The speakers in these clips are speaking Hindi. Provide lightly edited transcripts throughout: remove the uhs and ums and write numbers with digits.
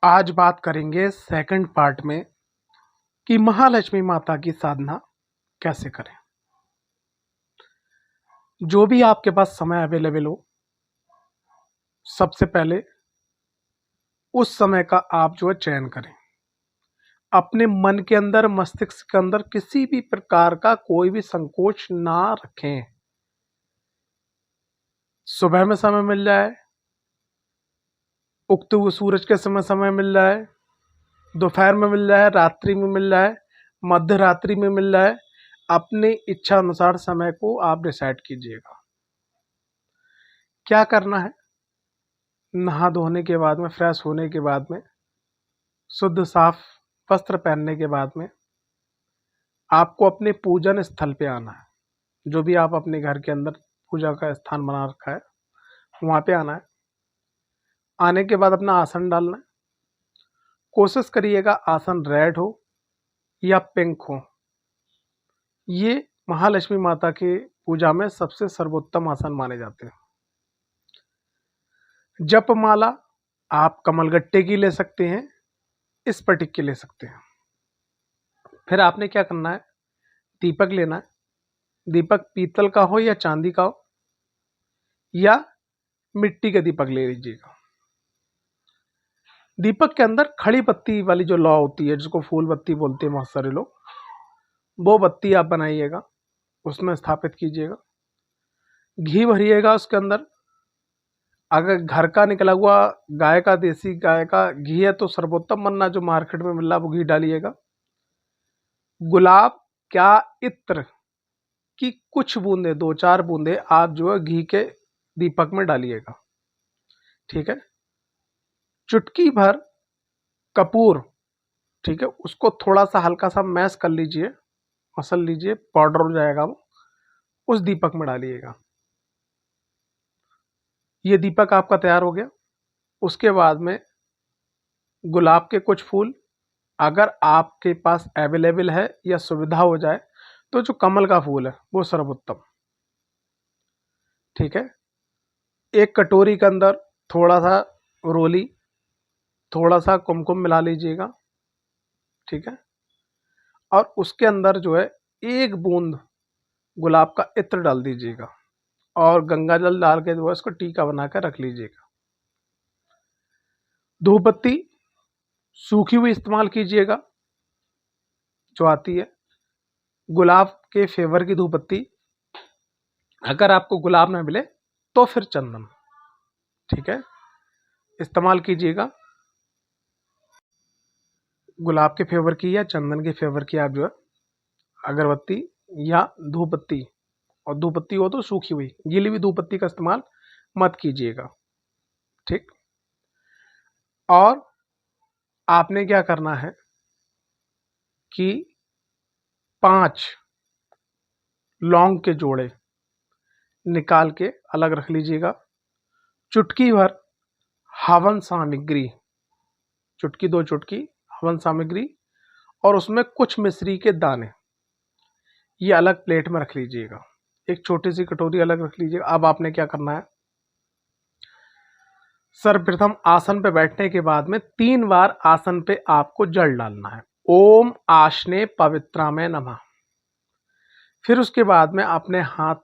आज बात करेंगे सेकंड पार्ट में कि महालक्ष्मी माता की साधना कैसे करें। जो भी आपके पास समय अवेलेबल हो, सबसे पहले उस समय का आप चयन करें। अपने मन के अंदर, मस्तिष्क के अंदर किसी भी प्रकार का कोई भी संकोच ना रखें। सुबह में समय मिल जाए, उगते हुए सूरज के समय मिल जाए, दोपहर में मिल जाए, रात्रि में मिल जाए, मध्य रात्रि में मिल जाए, अपने इच्छा अनुसार समय को आप डिसाइड कीजिएगा। क्या करना है? नहा धोने के बाद में, फ्रेश होने के बाद में, शुद्ध साफ वस्त्र पहनने के बाद में आपको अपने पूजन स्थल पे आना है। जो भी आप अपने घर के अंदर पूजा का स्थान बना रखा है, वहाँ पे आना है। आने के बाद अपना आसन डालना है। कोशिश करिएगा आसन रेड हो या पिंक हो। ये महालक्ष्मी माता के पूजा में सबसे सर्वोत्तम आसन माने जाते हैं। जपमाला आप कमलगट्टे की ले सकते हैं, स्फटिक की ले सकते हैं। फिर आपने क्या करना है? दीपक लेना है। दीपक पीतल का हो या चांदी का हो, या मिट्टी का दीपक ले लीजिएगा। दीपक के अंदर खड़ी बत्ती वाली जो लौ होती है, जिसको फूल बत्ती बोलते हैं बहुत सारे लोग, वो बत्ती आप बनाइएगा, उसमें स्थापित कीजिएगा। घी भरिएगा उसके अंदर। अगर घर का निकला हुआ गाय का, देसी गाय का घी है तो सर्वोत्तम बनना, जो मार्केट में मिल रहा है वो घी डालिएगा। गुलाब क्या इत्र की कुछ बूंदे, 2-4 बूंदे आप घी के दीपक में डालिएगा। ठीक है। चुटकी भर कपूर, ठीक है, उसको थोड़ा सा हल्का सा मैश कर लीजिए, मसल लीजिए, पाउडर हो जाएगा वो, उस दीपक में डालिएगा। ये दीपक आपका तैयार हो गया। उसके बाद में गुलाब के कुछ फूल, अगर आपके पास अवेलेबल है या सुविधा हो जाए तो जो कमल का फूल है वो सर्वोत्तम। ठीक है। एक कटोरी के अंदर थोड़ा सा रोली, थोड़ा सा कुमकुम मिला लीजिएगा। ठीक है। और उसके अंदर एक बूंद गुलाब का इत्र डाल दीजिएगा और गंगा जल डाल के इसको टीका बनाकर रख लीजिएगा। धूप बत्ती सूखी हुई इस्तेमाल कीजिएगा, जो आती है गुलाब के फेवर की धूप बत्ती। अगर आपको गुलाब ना मिले तो फिर चंदन, ठीक है, इस्तेमाल कीजिएगा। गुलाब के फेवर की या चंदन के फेवर की आप अगरबत्ती या धूप बत्ती, और धूप बत्ती हो तो सूखी हुई, गीली हुई धूप बत्ती का इस्तेमाल मत कीजिएगा। ठीक। और आपने क्या करना है कि 5 लौंग के जोड़े निकाल के अलग रख लीजिएगा। चुटकी भर हवन सामग्री, चुटकी 2 चुटकी हवन सामग्री, और उसमें कुछ मिश्री के दाने, ये अलग प्लेट में रख लीजिएगा। एक छोटी सी कटोरी अलग रख लीजिएगा। अब आपने क्या करना है? सर्वप्रथम आसन पे बैठने के बाद में 3 बार आसन पे आपको जल डालना है। ओम आशने पवित्रामय नमः। फिर उसके बाद में अपने हाथ,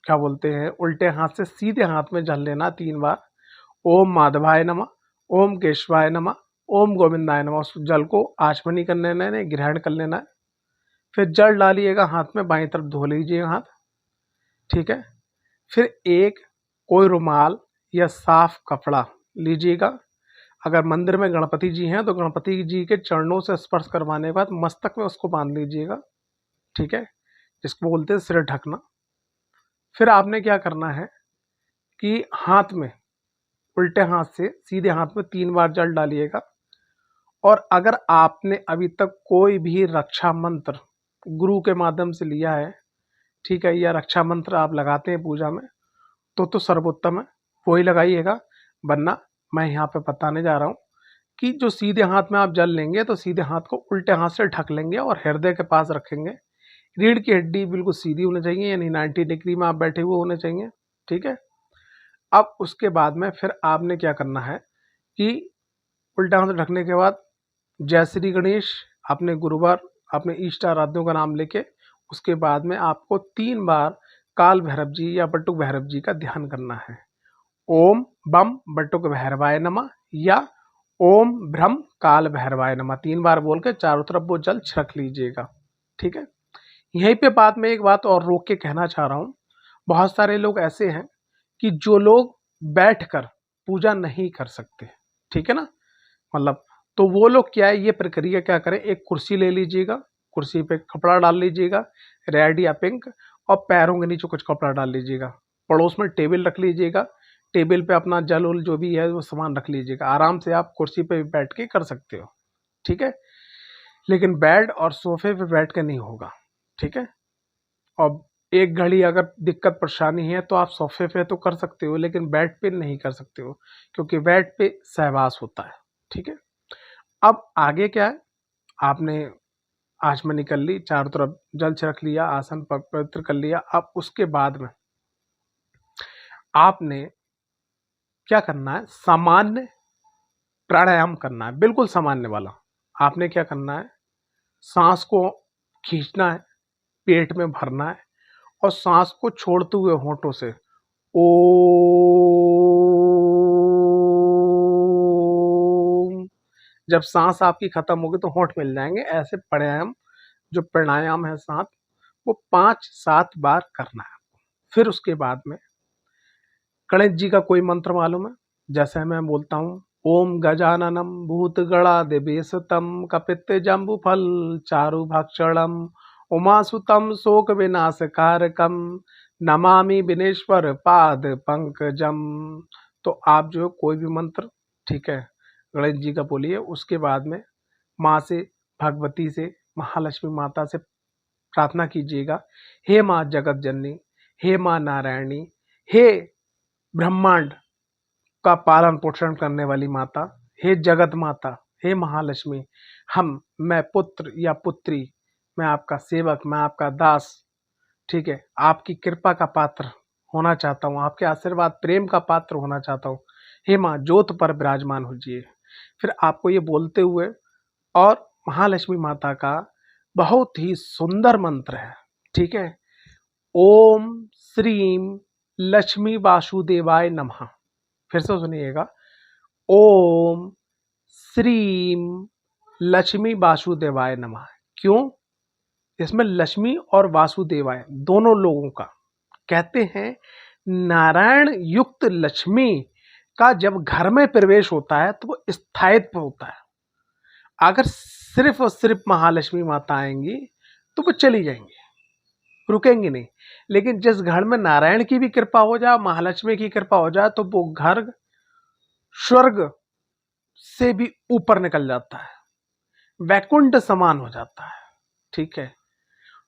क्या बोलते हैं, उल्टे हाथ से सीधे हाथ में जल लेना 3 बार। ओम माधवाय नमः, ओम केशवाय नमः, ओम गोविंदाय नमः। उस जल को आचमनी कर लेना है, ग्रहण कर लेना है। फिर जल डालिएगा हाथ में, बाईं तरफ धो लीजिएगा हाथ। ठीक है। फिर एक कोई रुमाल या साफ कपड़ा लीजिएगा। अगर मंदिर में गणपति जी हैं तो गणपति जी के चरणों से स्पर्श करवाने के बाद मस्तक में उसको बांध लीजिएगा। ठीक है, जिसको बोलते हैं सिर ढकना। फिर आपने क्या करना है कि हाथ में, उल्टे हाथ से सीधे हाथ में 3 बार जल डालिएगा। और अगर आपने अभी तक कोई भी रक्षा मंत्र गुरु के माध्यम से लिया है, ठीक है, या रक्षा मंत्र आप लगाते हैं पूजा में, तो सर्वोत्तम है, वही लगाइएगा। वरना मैं यहाँ पे बताने जा रहा हूँ कि जो सीधे हाथ में आप जल लेंगे तो सीधे हाथ को उल्टे हाथ से ढक लेंगे और हृदय के पास रखेंगे। रीढ़ की हड्डी बिल्कुल सीधी होनी चाहिए, यानी 90 डिग्री में आप बैठे हुए होने चाहिए। ठीक है। अब उसके बाद में फिर आपने क्या करना है कि उल्टा हाथ ढकने के बाद जय श्री गणेश, अपने गुरुवार अपने इष्ट आराध्यों का नाम लेके उसके बाद में आपको 3 बार काल भैरव जी या बटुक भैरव जी का ध्यान करना है। ओम बम बटुक भैरवाय नमः या ओम भ्रम काल भैरवाय नमः 3 बार बोल के चारों तरफ वो जल छिड़क लीजिएगा। ठीक है। यहीं पे बात में एक बात और रोक के कहना चाह रहा हूँ, बहुत सारे लोग ऐसे हैं कि जो लोग बैठकर पूजा नहीं कर सकते, ठीक है ना, मतलब तो वो लोग क्या है, ये प्रक्रिया क्या करें, एक कुर्सी ले लीजिएगा, कुर्सी पे कपड़ा डाल लीजिएगा रेड या पिंक, और पैरों के नीचे कुछ कपड़ा डाल लीजिएगा, पड़ोस में टेबल रख लीजिएगा, टेबल पे अपना जल उल जो भी है वो सामान रख लीजिएगा, आराम से आप कुर्सी पे भी बैठ के कर सकते हो। ठीक है, लेकिन बेड और सोफे पे बैठ के नहीं होगा। ठीक है, और एक घड़ी अगर दिक्कत परेशानी है तो आप सोफे पे तो कर सकते हो, लेकिन बेड पे नहीं कर सकते हो, क्योंकि बेड पे सहवास होता है। ठीक है, अब आगे क्या है, आपने आचमनी कर ली, चारों तरफ जल छिड़क लिया, आसन पवित्र कर लिया। अब उसके बाद में आपने क्या करना है, सामान्य प्राणायाम करना है, बिल्कुल सामान्य वाला। आपने क्या करना है, सांस को खींचना है, पेट में भरना है, और सांस को छोड़ते हुए होंठों से ओम, जब सांस आपकी खत्म होगी तो होंठ मिल जाएंगे। ऐसे प्राणायाम जो प्राणायाम है 7, वो 5-7 बार करना है। फिर उसके बाद में गणेश जी का कोई मंत्र मालूम है, जैसे मैं बोलता हूँ, ओम गजाननम भूतगणादिवेशतम कपित जम्बू फल चारु भक्षणम उमासुतम शोक विनाशकारकम नमामि विनेश्वर पाद पंकजम। तो आप जो कोई भी मंत्र, ठीक है, गणेश जी का बोलिए। उसके बाद में माँ से, भगवती से, महालक्ष्मी माता से प्रार्थना कीजिएगा, हे माँ जगत जननी, हे माँ नारायणी, हे ब्रह्मांड का पालन पोषण करने वाली माता, हे जगत माता, हे महालक्ष्मी, मैं पुत्र या पुत्री, मैं आपका सेवक, मैं आपका दास, ठीक है, आपकी कृपा का पात्र होना चाहता हूँ, आपके आशीर्वाद प्रेम का पात्र होना चाहता हूँ। हे माँ ज्योत पर विराजमान होजिए। फिर आपको ये बोलते हुए, और महालक्ष्मी माता का बहुत ही सुंदर मंत्र है, ठीक है, ओम श्रीम लक्ष्मी वासुदेवाय नमः। फिर से सुनिएगा, ओम श्रीम लक्ष्मी वासुदेवाय नमः। क्यों, इसमें लक्ष्मी और वासुदेवाय दोनों लोगों का, कहते हैं नारायण युक्त लक्ष्मी का जब घर में प्रवेश होता है तो वो स्थायित्व होता है। अगर सिर्फ और सिर्फ महालक्ष्मी माता आएंगी तो वो चली जाएंगी, रुकेंगी नहीं। लेकिन जिस घर में नारायण की भी कृपा हो जाए, महालक्ष्मी की कृपा हो जाए, तो वो घर स्वर्ग से भी ऊपर निकल जाता है, वैकुंठ समान हो जाता है। ठीक है,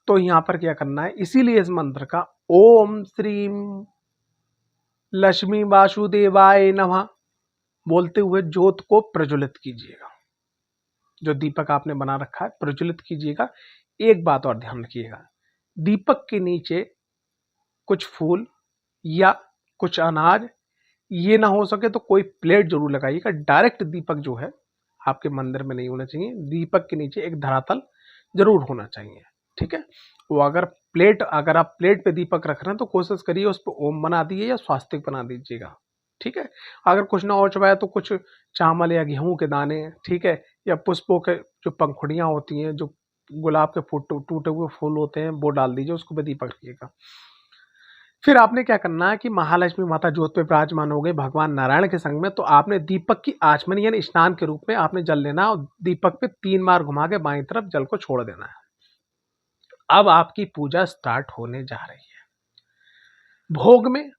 तो यहां पर क्या करना है, इसीलिए इस मंत्र का ओम श्रीम लक्ष्मी वासुदेवाय नमः बोलते हुए ज्योत को प्रज्वलित कीजिएगा। जो दीपक आपने बना रखा है प्रज्वलित कीजिएगा। एक बात और ध्यान रखिएगा, दीपक के नीचे कुछ फूल या कुछ अनाज, ये ना हो सके तो कोई प्लेट जरूर लगाइएगा। डायरेक्ट दीपक जो है आपके मंदिर में नहीं होना चाहिए, दीपक के नीचे एक धरातल जरूर होना चाहिए। ठीक है, वो अगर आप प्लेट पे दीपक रख रहे हैं तो कोशिश करिए उस पर ओम बना दीजिए या स्वास्तिक बना दीजिएगा। ठीक है, अगर कुछ ना हो पाए तो कुछ चावल या गेहूं के दाने, ठीक है, या पुष्पों के जो पंखुड़ियां होती हैं, जो गुलाब के टूटे हुए फूल होते हैं, वो डाल दीजिए, उसको भी दीपक रखिएगा। फिर आपने क्या करना है कि महालक्ष्मी माता ज्योत पे विराजमान हो गए भगवान नारायण के संग में, तो आपने दीपक की आचमनी यानी स्नान के रूप में आपने जल लेना और दीपक पे 3 बार घुमा के बाईं तरफ जल को छोड़ देना है। अब आपकी पूजा स्टार्ट होने जा रही है। भोग में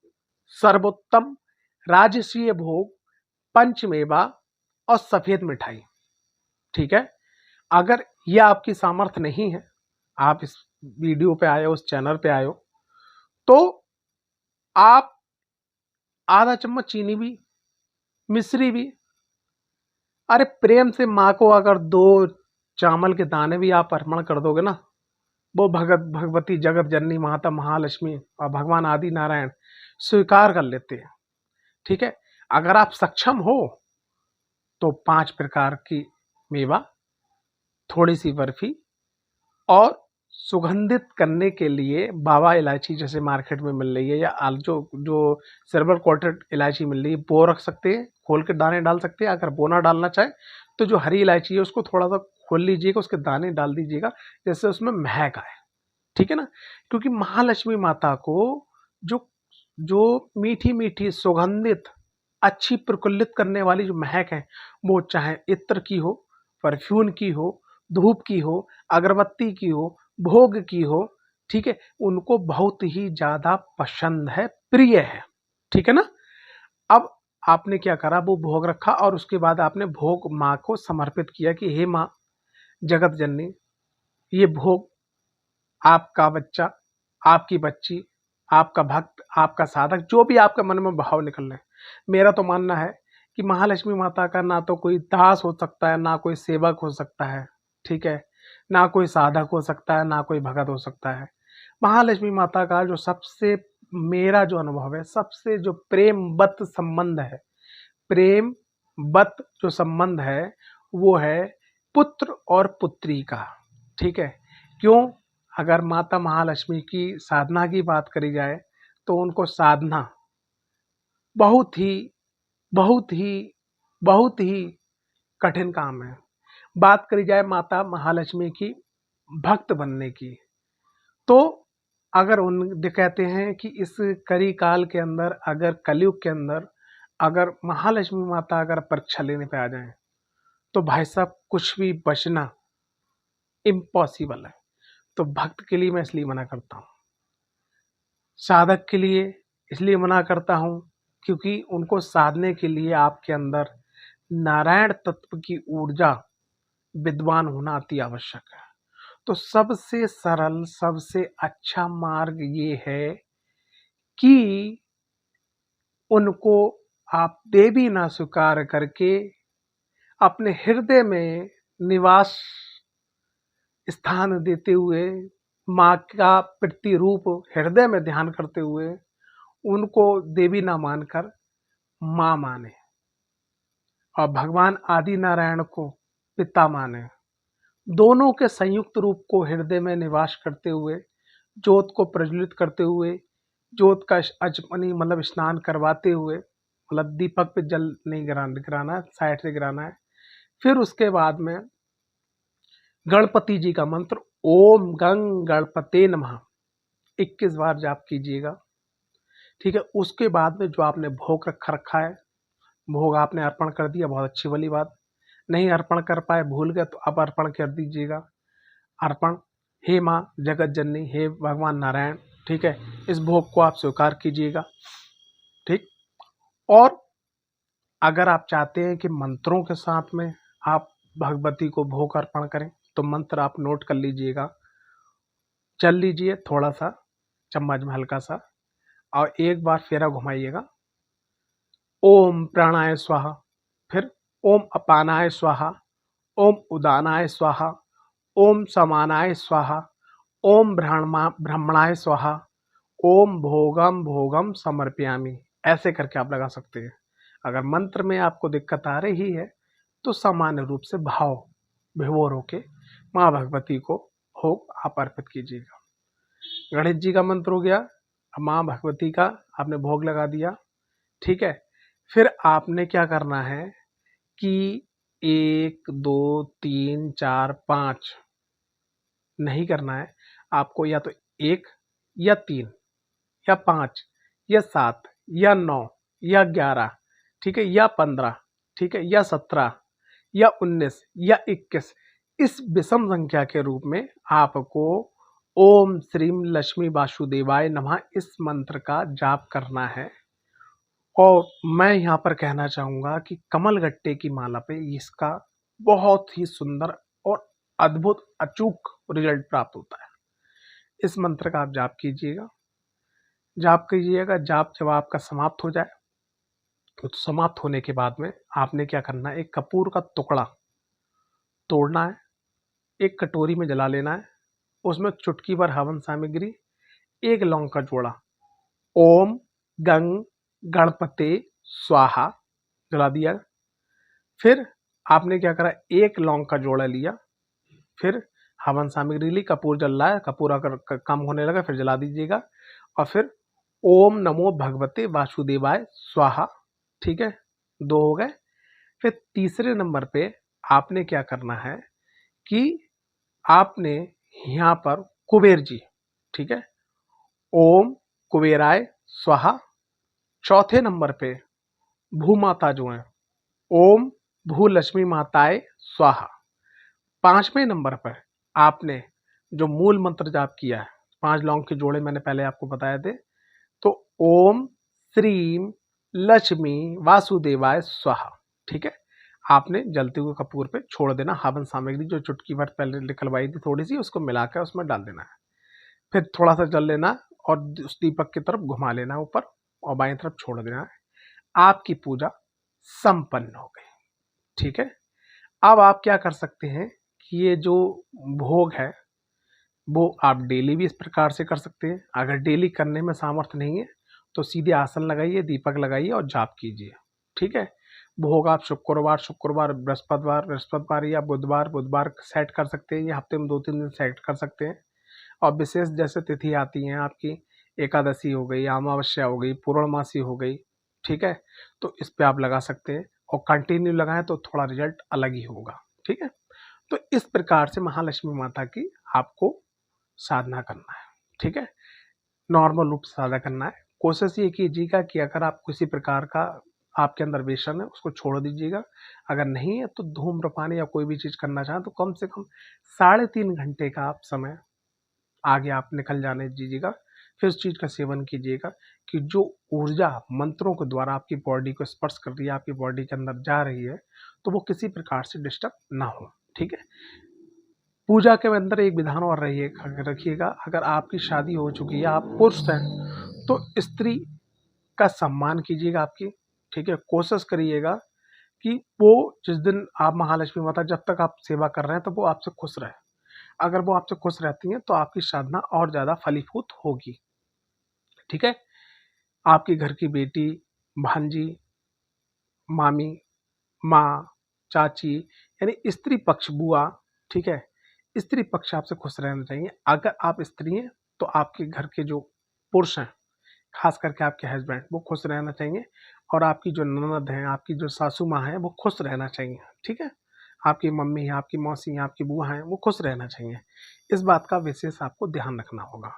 सर्वोत्तम राजसीय भोग पंचमेवा और सफेद मिठाई। ठीक है, अगर यह आपकी सामर्थ्य नहीं है, आप इस वीडियो पे आए हो, उस चैनल पे आए हो, तो आप आधा चम्मच चीनी भी, मिश्री भी, अरे प्रेम से माँ को अगर 2 चावल के दाने भी आप अर्पण कर दोगे ना, वो भगवती जगत जननी माता महालक्ष्मी और भगवान आदि नारायण स्वीकार कर लेते हैं। ठीक है, अगर आप सक्षम हो तो 5 प्रकार की मेवा, थोड़ी सी बर्फी, और सुगंधित करने के लिए बाबा इलायची जैसे मार्केट में मिल रही है, या जो जो सिल्वर कोटेड इलायची मिल रही है वो रख सकते हैं, खोल के दाने डाल सकते हैं। अगर वो ना डालना चाहे तो जो हरी इलायची है उसको थोड़ा सा खोल लीजिएगा, उसके दाने डाल दीजिएगा, जैसे उसमें महक आए। ठीक है ना, क्योंकि महालक्ष्मी माता को जो जो मीठी मीठी सुगंधित अच्छी प्रफुल्लित करने वाली जो महक है, वो चाहे इत्र की हो, परफ्यूम की हो, धूप की हो, अगरबत्ती की हो, भोग की हो, ठीक है, उनको बहुत ही ज्यादा पसंद है, प्रिय है। ठीक है ना। अब आपने क्या करा, वो भोग रखा और उसके बाद आपने भोग माँ को समर्पित किया कि हे माँ जगत जननी, ये भोग आपका बच्चा, आपकी बच्ची, आपका भक्त, आपका साधक, जो भी आपके मन में भाव निकल रहे हैं। मेरा तो मानना है कि महालक्ष्मी माता का ना तो कोई दास हो सकता है, ना कोई सेवक हो सकता है, ठीक है, ना कोई साधक हो सकता है, ना कोई भगत हो सकता है। महालक्ष्मी माता का जो सबसे, मेरा जो अनुभव है, सबसे जो प्रेमवत संबंध है, प्रेम वत जो संबंध है, वो है पुत्र और पुत्री का। ठीक है, क्यों? अगर माता महालक्ष्मी की साधना की बात करी जाए तो उनको साधना बहुत ही बहुत ही बहुत ही कठिन काम है। बात करी जाए माता महालक्ष्मी की भक्त बनने की, तो अगर कहते हैं कि इस करी काल के अंदर, अगर कलयुग के अंदर अगर महालक्ष्मी माता अगर परीक्षा लेने पे आ जाए तो भाई साहब कुछ भी बचना इम्पॉसिबल है। तो भक्त के लिए मैं इसलिए मना करता हूँ, साधक के लिए इसलिए मना करता हूँ क्योंकि उनको साधने के लिए आपके अंदर नारायण तत्व की ऊर्जा, विद्वान होना अति आवश्यक है। तो सबसे सरल, सबसे अच्छा मार्ग ये है कि उनको आप देवी ना स्वीकार करके अपने हृदय में निवास स्थान देते हुए, माँ का प्रतिरूप हृदय में ध्यान करते हुए, उनको देवी ना मानकर माँ माने और भगवान आदि नारायण को पिता माने। दोनों के संयुक्त रूप को हृदय में निवास करते हुए, ज्योत को प्रज्वलित करते हुए, ज्योत का अचमनी मतलब स्नान करवाते हुए, मतलब दीपक पे जल नहीं गिराना है, साइड से गिराना है। फिर उसके बाद में गणपति जी का मंत्र ओम गंग गणपते नमः 21 बार जाप कीजिएगा। ठीक है, उसके बाद में जो आपने भोग रखा है, भोग आपने अर्पण कर दिया, बहुत अच्छी वाली बात। नहीं अर्पण कर पाए, भूल गए, तो अब अर्पण कर दीजिएगा। अर्पण, हे माँ जगत जननी, हे भगवान नारायण, ठीक है, इस भोग को आप स्वीकार कीजिएगा। ठीक, और अगर आप चाहते हैं कि मंत्रों के साथ में आप भगवती को भोग अर्पण करें तो मंत्र आप नोट कर लीजिएगा, चल लीजिए थोड़ा सा चम्मच में हल्का सा, और एक बार फेरा घुमाइएगा। ओम प्राणाय स्वाहा, फिर ओम अपानाय स्वाहा, ओम उदानाय स्वाहा, ओम समानाय स्वाहा, ओम ब्रह्मणाय स्वाहा, ओम भोगम भोगम समर्पयामि। ऐसे करके आप लगा सकते हैं। अगर मंत्र में आपको दिक्कत आ रही है तो सामान्य रूप से भाव विभोर होके माँ भगवती को भोग आप अर्पित कीजिएगा। गणेश जी का मंत्र हो गया, अब माँ भगवती का आपने भोग लगा दिया। ठीक है, फिर आपने क्या करना है कि 1 2 3 4 5 नहीं करना है आपको, या तो 1 या 3 या 5 या 7 या 9 या 11, ठीक है, या 15, ठीक है, या 17 या 19 या 21, इस विषम संख्या के रूप में आपको ओम श्रीम लक्ष्मी वासुदेवाय नमः इस मंत्र का जाप करना है। और मैं यहाँ पर कहना चाहूँगा कि कमलगट्टे की माला पे इसका बहुत ही सुंदर और अद्भुत अचूक रिजल्ट प्राप्त होता है। इस मंत्र का आप जाप कीजिएगा, जाप कीजिएगा। जाप जब आपका समाप्त हो जाए तो समाप्त होने के बाद में आपने क्या करना है, एक कपूर का टुकड़ा तोड़ना है, एक कटोरी में जला लेना है, उसमें चुटकी भर हवन सामग्री, एक लौंग का जोड़ा, ओम गंग गणपते स्वाहा जला दिया। फिर आपने क्या करा, एक लौंग का जोड़ा लिया, फिर हवन सामग्री ली, कपूर जल रहा है, कपूर अगर कम होने लगा फिर जला दीजिएगा, और फिर ओम नमो भगवते वासुदेवाय स्वाहा। ठीक है, 2 हो गए। फिर तीसरे नंबर पे आपने क्या करना है कि आपने यहाँ पर कुबेर जी, ठीक है, ओम कुबेराय स्वाहा। चौथे नंबर पे भू माता जो है, ओम भू लक्ष्मी माताए स्वाहा। 5वें नंबर पर आपने जो मूल मंत्र जाप किया है, 5 लौंग के जोड़े मैंने पहले आपको बताए थे, तो ओम श्रीम लक्ष्मी वासुदेवाय स्वाहा। ठीक है, आपने जलते हुए कपूर पे छोड़ देना, हवन सामग्री जो चुटकी भर पहले निकलवाई थी थोड़ी सी, उसको मिलाकर उसमें डाल देना है। फिर थोड़ा सा जल लेना और उस दीपक की तरफ घुमा लेना ऊपर, और बाईं तरफ छोड़ देना है। आपकी पूजा संपन्न हो गई। ठीक है, अब आप क्या कर सकते हैं कि ये जो भोग है वो आप डेली भी इस प्रकार से कर सकते हैं। अगर डेली करने में सामर्थ्य नहीं है तो सीधे आसन लगाइए, दीपक लगाइए और जाप कीजिए। ठीक है, भोग आप शुक्रवार, बृहस्पतिवार या बुधवार सेट कर सकते हैं, या हफ्ते में 2-3 दिन सेट कर सकते हैं। और विशेष जैसे तिथि आती हैं आपकी, एकादशी हो गई, अमावस्या हो गई, पूर्णमासी हो गई, ठीक है, तो इस पे आप लगा सकते हैं, और कंटिन्यू लगाएं तो थोड़ा रिजल्ट अलग ही होगा। ठीक है, तो इस प्रकार से महालक्ष्मी माता की आपको साधना करना है। ठीक है, नॉर्मल रूप से साधना करना है। कोशिश ये कीजिएगा कि अगर आप किसी प्रकार का आपके अंदर व्यसन है उसको छोड़ दीजिएगा। अगर नहीं है तो धूम्रपान या कोई भी चीज़ करना चाहें तो कम से कम 3.5 घंटे का आप समय आगे आप निकल जाने दीजिएगा, फिर उस चीज़ का सेवन कीजिएगा कि जो ऊर्जा मंत्रों के द्वारा आपकी बॉडी को स्पर्श कर रही है, आपकी बॉडी के अंदर जा रही है, तो वो किसी प्रकार से डिस्टर्ब ना हो। ठीक है, पूजा के अंदर एक विधान और रखिएगा, अगर आपकी शादी हो चुकी है, आप पुरुष हैं, तो स्त्री का सम्मान कीजिएगा आपकी। ठीक है, कोशिश करिएगा कि वो जिस दिन आप महालक्ष्मी माता जब तक आप सेवा कर रहे हैं तो वो आपसे खुश रहे। अगर वो आपसे खुश रहती हैं तो आपकी साधना और ज़्यादा फलीभूत होगी। ठीक है, आपके घर की बेटी, भांजी, मामी, माँ, चाची, यानी स्त्री पक्ष, बुआ, ठीक है, स्त्री पक्ष आपसे खुश रहना चाहिए। अगर आप स्त्री हैं तो आपके घर के जो पुरुष हैं, खास करके आपके हस्बैंड, वो खुश रहना चाहिए, और आपकी जो ननद हैं, आपकी जो सासू माँ हैं, वो खुश रहना चाहिए। ठीक है, आपकी मम्मी हैं, आपकी मौसी हैं, आपकी बुआ हैं, वो खुश रहना चाहिए। इस बात का विशेष आपको ध्यान रखना होगा।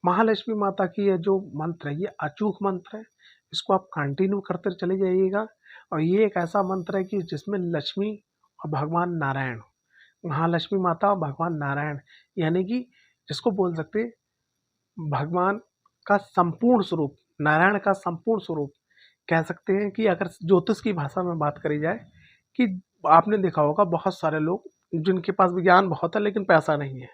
महालक्ष्मी माता की ये जो मंत्र है, ये अचूक मंत्र है, इसको आप कंटिन्यू करते चले जाइएगा। और ये एक ऐसा मंत्र है कि जिसमें लक्ष्मी और भगवान नारायण, महालक्ष्मी माता और भगवान नारायण, यानी कि जिसको बोल सकते हैं भगवान का संपूर्ण स्वरूप, नारायण का संपूर्ण स्वरूप कह सकते हैं। कि अगर ज्योतिष की भाषा में बात करी जाए, कि आपने देखा होगा बहुत सारे लोग जिनके पास ज्ञान बहुत है लेकिन पैसा नहीं है,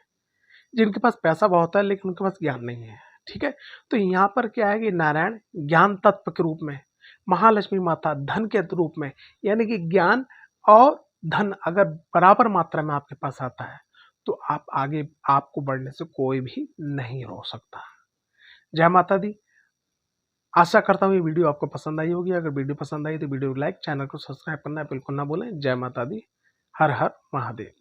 जिनके पास पैसा बहुत है लेकिन उनके पास ज्ञान नहीं है। ठीक है, तो यहाँ पर क्या है कि नारायण ज्ञान तत्व के रूप में, महालक्ष्मी माता धन के रूप में, यानी कि ज्ञान और धन अगर बराबर मात्रा में आपके पास आता है तो आप आगे, आपको बढ़ने से कोई भी नहीं रोक सकता। जय माता दी। आशा करता हूँ ये वीडियो आपको पसंद आई होगी। अगर वीडियो पसंद आई तो वीडियो को लाइक, चैनल को सब्सक्राइब करना बिल्कुल ना भूलें। जय माता दी। हर हर महादेव।